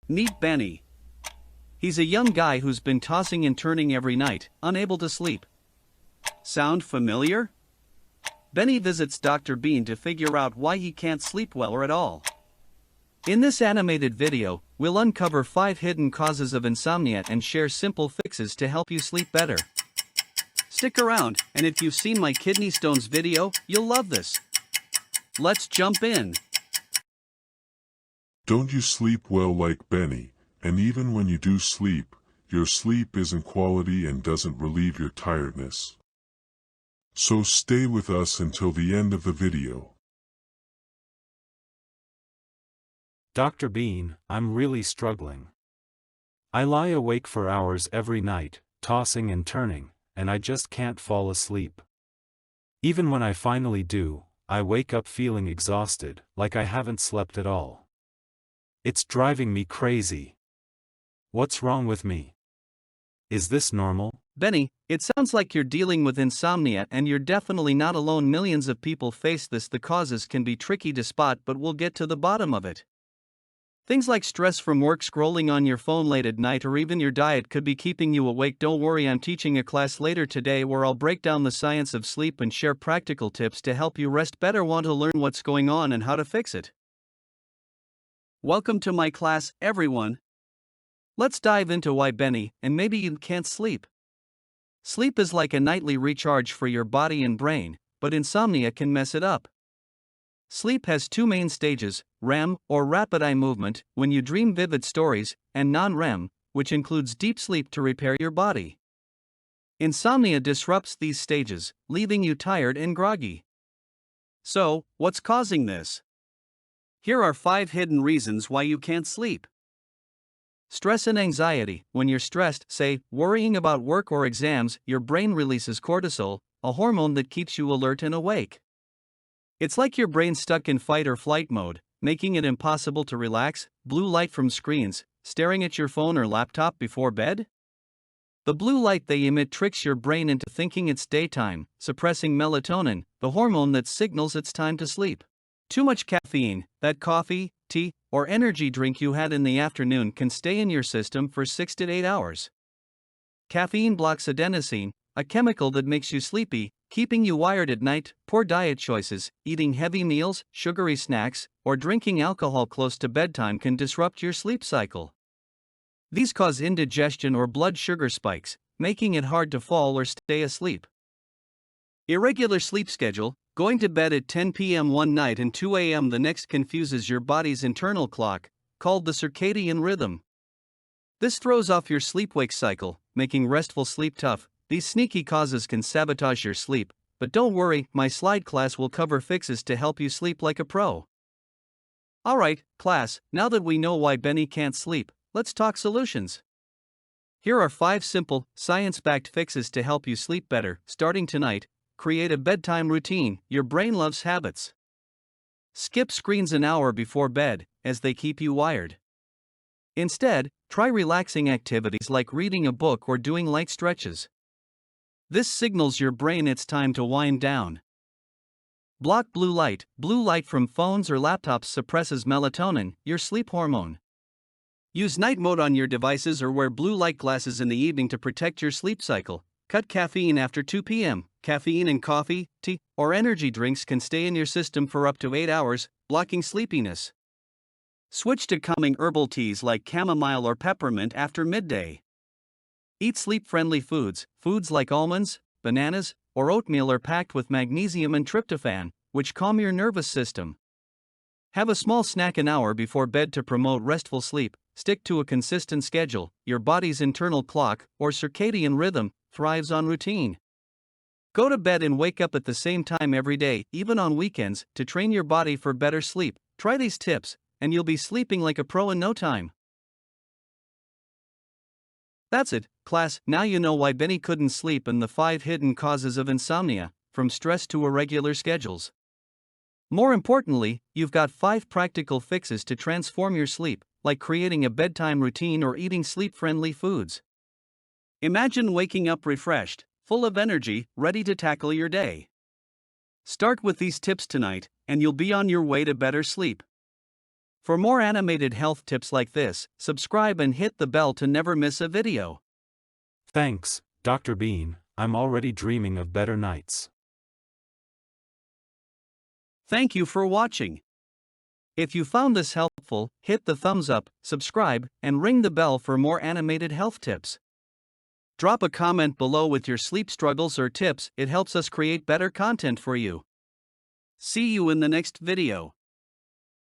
Meet Benny. He's a young guy who's been tossing and turning every night, unable to sleep. Sound familiar? Benny visits Dr. Bean to figure out why he can't sleep well or at all. In this animated video, we'll uncover 5 hidden causes of insomnia and share simple fixes to help you sleep better. Stick around, and if you've seen my kidney stones video, you'll love this. Let's jump in. Don't you sleep well like Benny? And even when you do sleep, your sleep isn't quality and doesn't relieve your tiredness. So stay with us until the end of the video. Dr. Bean, I'm really struggling. I lie awake for hours every night, tossing and turning, and I just can't fall asleep. Even when I finally do, I wake up feeling exhausted, like I haven't slept at all. It's driving me crazy. What's wrong with me? Is this normal? Benny, it sounds like you're dealing with insomnia and you're definitely not alone. Millions of people face this. The causes can be tricky to spot, but we'll get to the bottom of it. Things like stress from work, scrolling on your phone late at night, or even your diet could be keeping you awake. Don't worry, I'm teaching a class later today where I'll break down the science of sleep and share practical tips to help you rest better. Want to learn what's going on and how to fix it? Welcome to my class, everyone. Let's dive into why Benny, and maybe you can't sleep. Sleep is like a nightly recharge for your body and brain, but insomnia can mess it up. Sleep has 2 main stages, REM, or rapid eye movement, when you dream vivid stories, and non-REM, which includes deep sleep to repair your body. Insomnia disrupts these stages, leaving you tired and groggy. So, what's causing this? Here are 5 hidden reasons why you can't sleep. Stress and anxiety. When you're stressed, say, worrying about work or exams, your brain releases cortisol, a hormone that keeps you alert and awake. It's like your brain's stuck in fight or flight mode, making it impossible to relax. Blue light from screens, staring at your phone or laptop before bed? The blue light they emit tricks your brain into thinking it's daytime, suppressing melatonin, the hormone that signals it's time to sleep. Too much caffeine, that coffee, tea, or energy drink you had in the afternoon, can stay in your system for 6 to 8 hours. Caffeine blocks adenosine, a chemical that makes you sleepy, keeping you wired at night. Poor diet choices, eating heavy meals, sugary snacks, or drinking alcohol close to bedtime can disrupt your sleep cycle. These cause indigestion or blood sugar spikes, making it hard to fall or stay asleep. Irregular sleep schedule, going to bed at 10 p.m. one night and 2 a.m. the next, confuses your body's internal clock, called the circadian rhythm. This throws off your sleep-wake cycle, making restful sleep tough. These sneaky causes can sabotage your sleep, but don't worry, my slide class will cover fixes to help you sleep like a pro. Alright, class, now that we know why Benny can't sleep, let's talk solutions. Here are 5 simple, science-backed fixes to help you sleep better. Starting tonight, create a bedtime routine. Your brain loves habits. Skip screens an hour before bed, as they keep you wired. Instead, try relaxing activities like reading a book or doing light stretches. This signals your brain it's time to wind down. Block blue light. Blue light from phones or laptops suppresses melatonin, your sleep hormone. Use night mode on your devices or wear blue light glasses in the evening to protect your sleep cycle. Cut caffeine after 2 p.m. Caffeine in coffee, tea, or energy drinks can stay in your system for up to 8 hours, blocking sleepiness. Switch to calming herbal teas like chamomile or peppermint after midday. Eat sleep-friendly foods. Foods like almonds, bananas, or oatmeal are packed with magnesium and tryptophan, which calm your nervous system. Have a small snack an hour before bed to promote restful sleep. Stick to a consistent schedule. Your body's internal clock, or circadian rhythm, thrives on routine. Go to bed and wake up at the same time every day, even on weekends, to train your body for better sleep. Try these tips, and you'll be sleeping like a pro in no time. That's it, class. Now you know why Benny couldn't sleep and the 5 hidden causes of insomnia, from stress to irregular schedules. More importantly, you've got 5 practical fixes to transform your sleep, like creating a bedtime routine or eating sleep-friendly foods. Imagine waking up refreshed, full of energy, ready to tackle your day. Start with these tips tonight, and you'll be on your way to better sleep. For more animated health tips like this, subscribe and hit the bell to never miss a video. Thanks, Dr. Bean, I'm already dreaming of better nights. Thank you for watching. If you found this helpful, hit the thumbs up, subscribe, and ring the bell for more animated health tips. Drop a comment below with your sleep struggles or tips, it helps us create better content for you. See you in the next video.